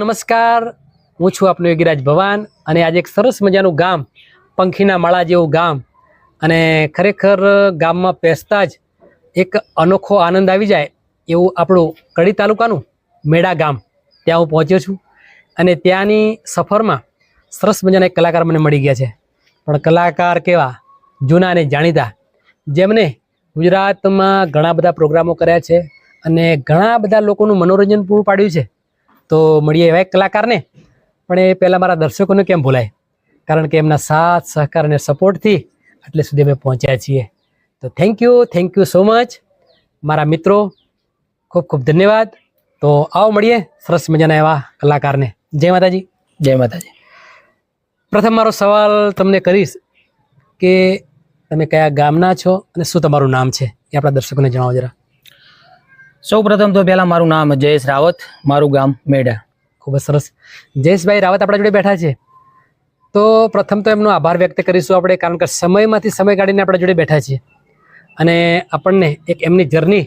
નમસ્કાર, હું છું આપનો યોગીરાજ ભવાન અને આજે એક સરસ મજાનું ગામ, પંખીના માળા જેવું ગામ, અને ખરેખર ગામમાં બેસતા જ એક અનોખો આનંદ આવી જાય એવું આપણું કડી તાલુકાનું મેડા ગામ, ત્યાં હું પહોંચ્યો છું. અને ત્યાંની સફરમાં સરસ મજાના એક કલાકાર મને મળી ગયા છે. પણ કલાકાર કેવા, જૂના અને જાણીતા, જેમને ગુજરાતમાં ઘણા બધા પ્રોગ્રામો કર્યા છે અને ઘણા બધા લોકોનું મનોરંજન પૂરું પાડ્યું છે. તો મળીએ એવા એક કલાકારને. પણ એ પહેલાં મારા દર્શકોને કેમ ભૂલાય, કારણ કે એમના સાથ સહકાર અને સપોર્ટથી એટલે સુધી અમે પહોંચ્યા છીએ. તો થેન્ક યુ સો મચ મારા મિત્રો, ખૂબ ખૂબ ધન્યવાદ. તો આવો મળીએ સરસ મજાના એવા કલાકારને. જય માતાજી. જય માતાજી. પ્રથમ મારો સવાલ તમને કરીશ કે તમે કયા ગામના છો અને શું તમારું નામ છે એ આપણા દર્શકોને જણાવો જરા. સૌ પ્રથમ તો પહેલા મારું નામ જયેશ રાવત, મારું ગામ મેડા. ખૂબ જ સરસ. જયેશભાઈ રાવત આપણા જોડે બેઠા છે. તો પ્રથમ તો એમનો આભાર વ્યક્ત કરીશું આપણે, કારણ કે સમયમાંથી સમય કાઢીને આપણા જોડે બેઠા છીએ અને આપણને એક એમની જર્ની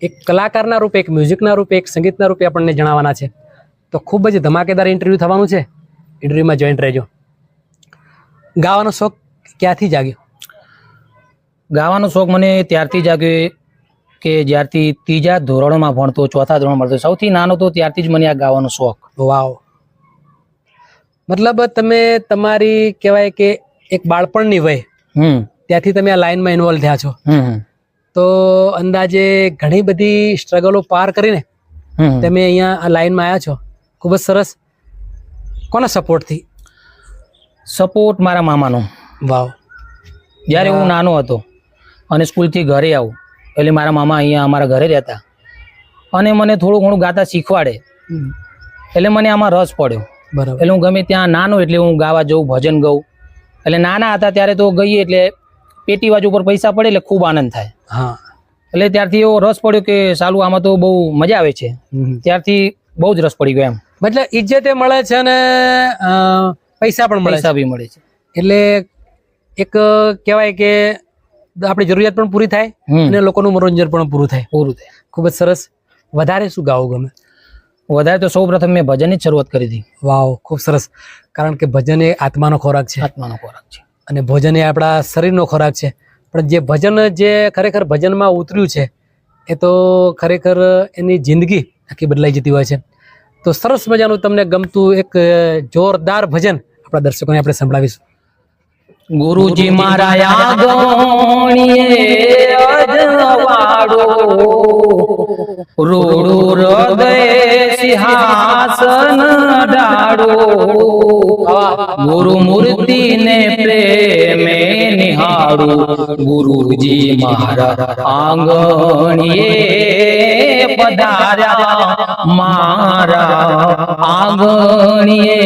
એક કલાકારના રૂપે, એક મ્યુઝિકના રૂપે, એક સંગીતના રૂપે આપણને જણાવવાના છે. તો ખૂબ જ ધમાકેદાર ઇન્ટરવ્યૂ થવાનું છે. ઇન્ટરવ્યૂમાં જોઈન્ટ રહેજો. ગાવાનો શોખ ક્યાંથી જાગ્યો? ગાવાનો શોખ મને ત્યારથી જાગ્યો કે જ્યારથી ત્રીજા ધોરણમાં ભણતો, ચોથા ધોરણમાં ભણતો, સૌથી નાનો તો ત્યારથી જ મને આ ગાવાનો શોખ. વાવ. મતલબ તમે તમારી કહેવાય કે એક બાળપણની વય ત્યાંથી તમે આ લાઈનમાં ઇન્વોલ્વ થયા છો. તો અંદાજે ઘણી બધી સ્ટ્રગલો પાર કરીને તમે અહીંયા આ લાઈનમાં આવ્યા છો. ખૂબ જ સરસ. કોના સપોર્ટથી? સપોર્ટ મારા મામાનો. વાવ. જ્યારે હું નાનો હતો અને સ્કૂલથી ઘરે આવું એટલે મારા મામા અહીંયા અમારા ઘરે રહેતા અને મને થોડું ઘણું ગાતા શીખવાડે એટલે મને આમાં રસ પડ્યો. બરાબર. એટલે હું ગમે ત્યાં નાનો એટલે હું ગાવા જઉં, ભજન ગાઉં. એટલે નાના હતા ત્યારે તો ગઈએ એટલે પેટી બાજુ ઉપર પૈસા પડે એટલે ખૂબ આનંદ થાય. હા. એટલે ત્યારથી એવો રસ પડ્યો કે સાલું આમાં તો બહુ મજા આવે છે. ત્યારથી બહુ જ રસ પડી ગયો એમ. મતલબ ઇજ્જતે મળે છે અને પૈસા પણ મળે છે. પૈસા બી મળે છે. એટલે એક કહેવાય કે આપણી જરૂરિયાત પણ પૂરી થાય અને લોકોનું મનોરંજન પણ પૂરું થાય. ખૂબ જ સરસ. વધારે શું ગાવું ગમે? વધારે તો સૌ પ્રથમ મેં ભજનની જ શરૂઆત કરી હતી. વાવ, ખૂબ સરસ. કારણ કે ભજન એ આત્માનો ખોરાક છે. આત્માનો ખોરાક છે અને ભજન એ આપણા શરીરનો ખોરાક છે. પણ જે ભજન જે ખરેખર ભજનમાં ઉતર્યું છે એ તો ખરેખર એની જિંદગી આખી બદલાઈ જતી હોય છે. તો સરસ મજાનું તમને ગમતું એક જોરદાર ભજન આપણા દર્શકોને આપણે સંભળાવીશું. ગુરુજી મારા આગણીએ અજવાળો રોડો હૃદય સિંહાસન ડાળો ગુરુ મૂર્તિ ને પ્રેમે નિહાળો ગુરુજી મારા આંગણીએ પધાર્યા મારા આંગણીએ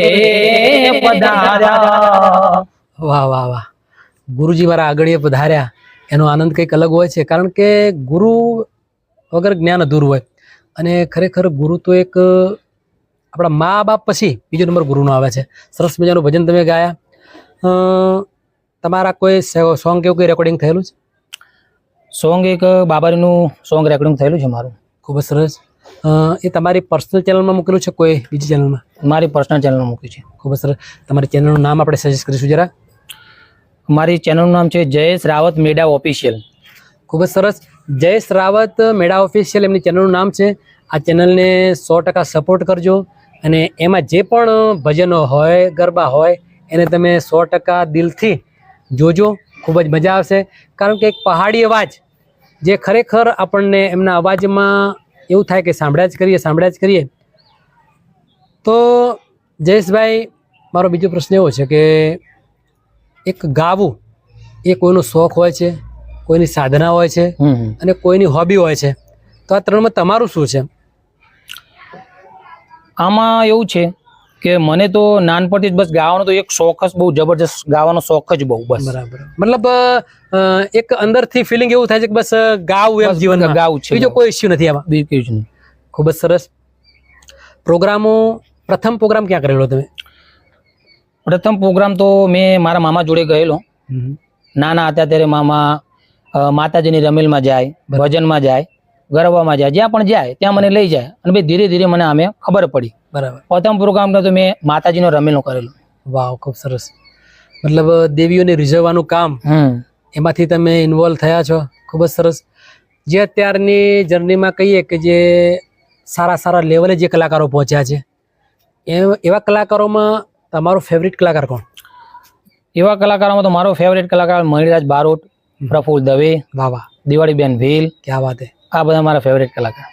પધાર્યા. વાહ વાહ વાહ. ગુરુજી મારા આગળીએ પધાર્યા, એનો આનંદ કંઈક અલગ હોય છે. કારણ કે ગુરુ વગર જ્ઞાન અધૂરું હોય અને ખરેખર ગુરુ તો એક આપણા મા બાપ પછી બીજો નંબર ગુરુનો આવે છે. સરસ મજાનું ભજન તમે ગાયા. તમારા કોઈ સોંગ કેવું કોઈ રેકોર્ડિંગ થયેલું છે? સોંગ એક બાબારીનું સોંગ રેકોર્ડિંગ થયેલું છે મારું. ખૂબ જ સરસ. એ તમારી પર્સનલ ચેનલમાં મૂકેલું છે કોઈ બીજી ચેનલમાં? મારી પર્સનલ ચેનલમાં મૂક્યું છે. ખૂબ જ સરસ. તમારી ચેનલનું નામ આપણે સજેસ્ટ કરીશું જરા. મારી ચેનલનું નામ છે જયેશ રાવત મેડા ઓફિશિયલ. ખૂબ જ સરસ. જયેશ રાવત મેડા ઓફિશિયલ એમની ચેનલનું નામ છે. આ ચેનલને 100% સપોર્ટ કરજો અને એમાં જે પણ ભજનો હોય, ગરબા હોય, એને તમે 100% દિલથી જોજો. ખૂબ જ મજા આવશે. કારણ કે એક પહાડી અવાજ જે ખરેખર આપણને એમના અવાજમાં એવું થાય કે સાંભળ્યા જ કરીએ. તો જયેશભાઈ, મારો બીજો પ્રશ્ન એવો છે કે એક ગાવું એ કોઈનો શોખ હોય છે, કોઈની સાધના હોય છે અને કોઈની હોબી હોય છે. તો આ ત્રણમાં તમારું શું છે? આમાં એવું છે કે મને તો નાનપણથી જ બસ ગાવાનો તો એક શોખ જ બહુ જબરજસ્ત, ગાવાનો શોખ જ બહુ. બસ બરાબર. મતલબ એક અંદરથી ફિલિંગ એવું થાય છે કે બસ ગાવું એમ જીવનમાં ગાવું છે, બીજો કોઈ ઇશ્યુ નથી આમાં? બિલકુલ જ નહીં. ખૂબ જ સરસ. પ્રોગ્રામો, પ્રથમ પ્રોગ્રામ ક્યાં કરેલો તમે? પ્રથમ પ્રોગ્રામ તો મેં મારા મામા જોડે ગયેલો. નાના હતા ત્યારે મામા માતાજીની રમેલમાં જાય, ભજનમાં જાય ગરબામાં જાય, જ્યાં પણ જાય ત્યાં મને લઈ જાય અને ભાઈ ધીરે ધીરે મને આમે ખબર પડી. બરાબર. પ્રથમ પ્રોગ્રામ તો મેં માતાજીનો રમેલનો કરેલો. વાવ, ખૂબ સરસ. મતલબ દેવીઓને રીઝવવાનું કામ એમાંથી તમે ઇન્વોલ્વ થયા છો, ખૂબ જ સરસ. જે અત્યારની જર્નીમાં કહીએ કે જે સારા સારા લેવલે જે કલાકારો પહોંચ્યા છે એવા કલાકારોમાં તમારો ફેવરિટ કલાકાર કોણ? એવા કલાકારોમાં તો મારો ફેવરેટ કલાકાર મણિરાજ બારોટ, પ્રફુલ્લ દવે, વાહ વાહ, દિવાળીબેન ભીલ, ક્યાં વાત હે. આ બધા મારા ફેવરેટ કલાકાર.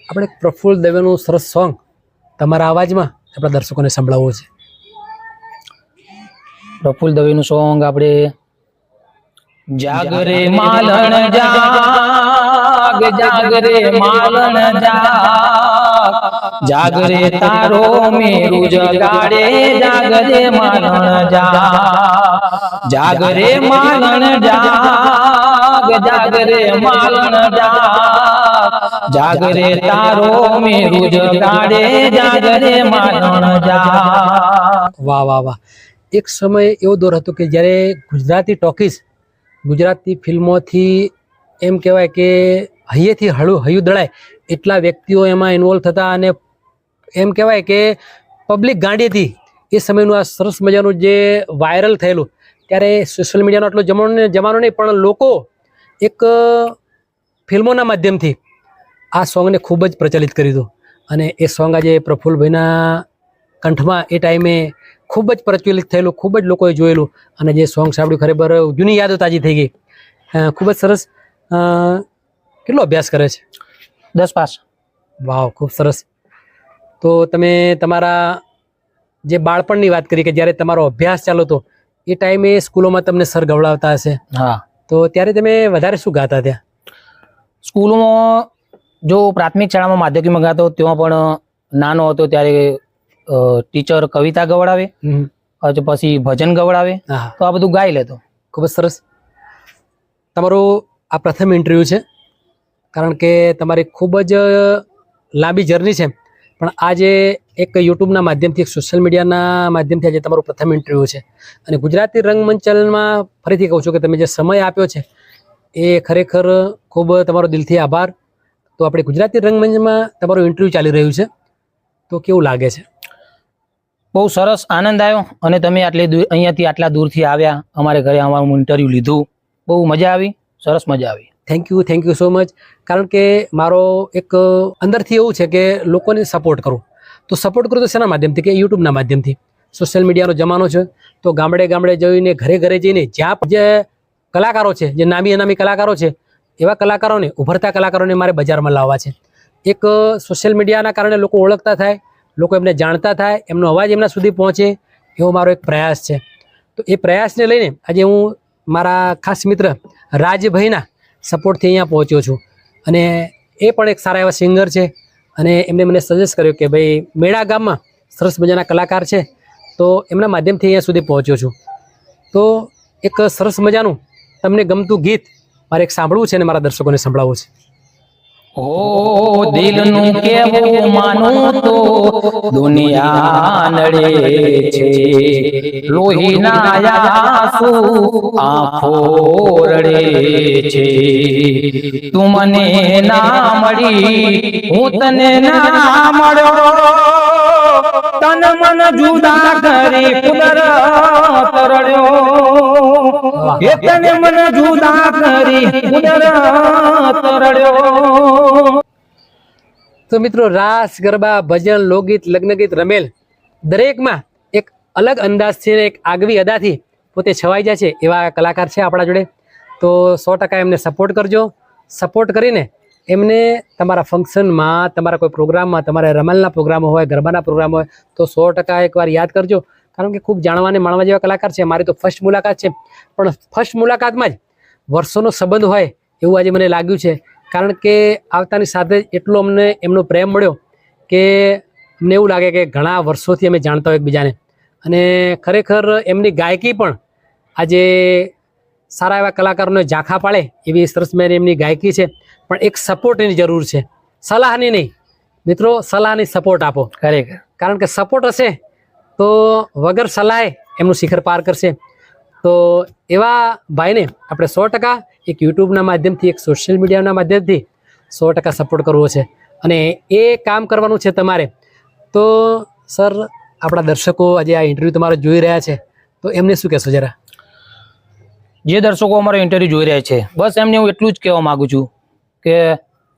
આપણે પ્રફુલ્લ દવેનું સરસ સોંગ તમારા અવાજમાં આપણા દર્શકોને સંભળાવવું છે. પ્રફુલ્લ દવેનું સોંગ આપણે જાગરે માલણ જાગ, જાગરે માલણ જાગ, જાગરે તારો મેરુ જગાડે, જાગરે માલણ જાગ, જાગરે માલણ જાગ, જાગરે માલણ જાગ, જાગરે તારો મેરુ જગાડે, જાગરે માલણ જાગ. વાહ વાહ વાહ. એક સમય એવો દોર હતો કે જ્યારે ગુજરાતી ટોકીઝ, ગુજરાતી ફિલ્મોથી એમ કહેવાય કે હૈયેથી હૈયું દળાય એટલા વ્યક્તિઓ એમાં ઇન્વોલ્વ થતા અને એમ કહેવાય કે પબ્લિક ગાંડી હતી. એ સમયનું આ સરસ મજાનું જે વાયરલ થયેલું, ત્યારે સોશિયલ મીડિયાનો આટલો જમાનો નહીં, પણ લોકો એક ફિલ્મોના માધ્યમથી આ સોંગને ખૂબ જ પ્રચલિત કરી દીધું. અને એ સોંગ આજે પ્રફુલ્લભાઈના કંઠમાં એ ટાઈમે ખૂબ જ પ્રચલિત થયેલું, ખૂબ જ લોકોએ જોયેલું અને જે સોંગ સાંભળ્યું ખરેખર જૂની યાદો તાજી થઈ ગઈ. ખૂબ જ સરસ. કેટલો અભ્યાસ કરે છે? 10 પાસ. વાવ, ખૂબ સરસ. તો તમે તમારા જે બાળપણની વાત કરી કે જ્યારે તમારો અભ્યાસ ચાલતો હતો એ ટાઈમે સ્કૂલોમાં તમને સર ગવડાવતા હશે. હા. તો ત્યારે તમે વધારે શું ગાતા ત્યાં? સ્કૂલોમાં જો પ્રાથમિક શાળામાં માધ્યમિકમાં ગાતો તેમાં પણ નાનો હતો ત્યારે ટીચર કવિતા ગવડાવે, પછી ભજન ગવડાવે, તો આ બધું ગાઈ લેતો. ખૂબ જ સરસ. તમારું આ પ્રથમ ઇન્ટરવ્યૂ છે, કારણ કે તમારી ખૂબ જ લાંબી જર્ની છે, પણ આજે એક યુટ્યુબના માધ્યમથી, એક સોશિયલ મીડિયાના માધ્યમથી આજે તમારું પ્રથમ ઇન્ટરવ્યૂ છે. અને ગુજરાતી રંગમંચ ચેનલમાં ફરીથી કહું છું કે તમે જે સમય આપ્યો છે એ ખરેખર ખૂબ તમારો દિલથી આભાર. તો આપણે ગુજરાતી રંગમંચમાં તમારું ઇન્ટરવ્યૂ ચાલી રહ્યું છે, તો કેવું લાગે છે? બહુ સરસ, આનંદ આવ્યો. અને તમે અહીંયાથી આટલા દૂરથી આવ્યા, અમારે ઘરે અમારું ઇન્ટરવ્યૂ લીધું, બહુ મજા આવી, સરસ મજા આવી. Thank you so much. કારણ કે મારો એક અંદરથી એવું છે કે લોકોને સપોર્ટ કરું. તો સપોર્ટ કરું તો શેના માધ્યમથી? કે યુટ્યુબના માધ્યમથી. સોશિયલ મીડિયાનો જમાનો છે, તો ગામડે ગામડે જઈને, ઘરે ઘરે જઈને, જ્યાં જે કલાકારો છે, જે નામી અનામી કલાકારો છે, એવા કલાકારોને, ઉભરતા કલાકારોને મારે બજારમાં લાવવા છે. એક સોશિયલ મીડિયાના કારણે લોકો ઓળખતા થાય, લોકો એમને જાણતા થાય, એમનો અવાજ એમના સુધી પહોંચે, એવો મારો એક પ્રયાસ છે. તો એ પ્રયાસને લઈને આજે હું મારા ખાસ મિત્ર રાજભાઈના સપોર્ટથી અહીંયા પહોંચ્યો છું. અને એ પણ એક સારા એવા સિંગર છે અને એમને મને સજેસ્ટ કર્યું કે ભાઈ મેળા ગામમાં સરસ મજાના કલાકાર છે, તો એમના માધ્યમથી અહીંયા સુધી પહોંચ્યો છું. તો એક સરસ મજાનું તમને ગમતું ગીત મારે એક સાંભળવું છે અને મારા દર્શકોને સંભળાવવું છે. ઓ દિલનું કેવું માનું તો દુનિયા નડે છે, લોહીના આંસુ આંખો રડે છે. તું મને ના મળી, હું તને ના મળ્યો, તન મન જુદા કરી કુદરત રડ્યો, એ તને મન જુદા કરી કુદરત રડ્યો. તો મિત્રો, રાસ, ગરબા, ભજન, લોકગીત, લગ્નગીત, રમેલ, દરેકમાં એક અલગ અંદાજથી, એક આગવી અદાથી પોતે છવાઈ જાય છે એવા કલાકાર છે આપણા જોડે. તો 100% એમને સપોર્ટ કરજો. સપોર્ટ કરીને એમને તમારા ફંક્શનમાં, તમારા કોઈ પ્રોગ્રામમાં, તમારા રમલના પ્રોગ્રામ હોય, ગરબાના પ્રોગ્રામ હોય, તો 100% એકવાર યાદ કરજો. કારણ કે ખૂબ જાણવા અને માણવા જેવા કલાકાર છે. મારી તો ફર્સ્ટ મુલાકાત છે, પણ ફર્સ્ટ મુલાકાતમાં જ વર્ષોનો સંબંધ હોય એવું આજે મને લાગ્યું છે. કારણ કે આવતાની સાથે જ એટલો અમને એમનો પ્રેમ મળ્યો કે અમને એવું લાગે કે ઘણા વર્ષોથી અમે જાણતા હોય એકબીજાને. અને ખરેખર એમની ગાયકી પણ આજે સારા એવા કલાકારોને ઝાંખા પાડે એવી સરસ મેં એમની ગાયકી છે. પણ એક સપોર્ટની જરૂર છે, સલાહની નહીં મિત્રો. સલાહની સપોર્ટ આપો ખરેખર, કારણ કે સપોર્ટ હશે તો વગર સલાહે એમનું શિખર પાર કરશે. તો એવા ભાઈને આપણે 100% એક યુટ્યુબના માધ્યમથી, એક સોશિયલ મીડિયાના માધ્યમથી 100% સપોર્ટ કરવો છે અને એ કામ કરવાનું છે તમારે. તો સર આપણા દર્શકો આજે આ ઇન્ટરવ્યૂ તમારો જોઈ રહ્યા છે તો એમને શું કહેશો જરા? જે દર્શકો અમારો ઇન્ટરવ્યુ જોઈ રહ્યા છે બસ એમને હું એટલું જ કહેવા માંગુ છું કે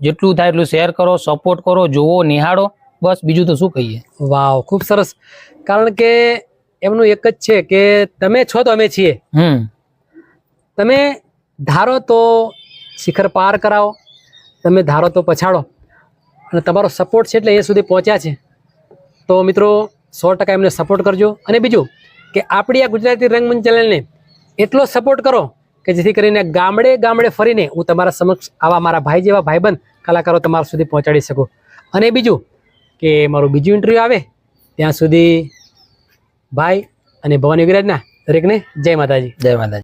જેટલું થાય એટલું શેર કરો, સપોર્ટ કરો, જોવો, નિહાળો, બસ બીજું તો શું કહીએ. વાવ, ખૂબ સરસ. કારણ કે એમનું એક જ છે કે તમે છો તો અમે છીએ. તમે ધારો તો શિખર પાર કરાવો, તમે ધારો તો પછાડો, અને તમારો સપોર્ટ છે એટલે એ સુધી પહોંચ્યા છે. તો મિત્રો 100% એમને સપોર્ટ કરજો. અને બીજું કે આપણી આ ગુજરાતી રંગમંચ ચેનલને એટલો સપોર્ટ કરો કે જેથી કરીને ગામડે ગામડે ફરીને હું તમારા સમક્ષ આવા મારા ભાઈ જેવા ભાઈબંધ કલાકારો તમારા સુધી પહોંચાડી શકું. અને બીજું કે મારું બીજું ઇન્ટરવ્યૂ આવે ત્યાં સુધી ભાઈ અને ભવાની યોગીરાજના દરેકને જય માતાજી. જય માતાજી.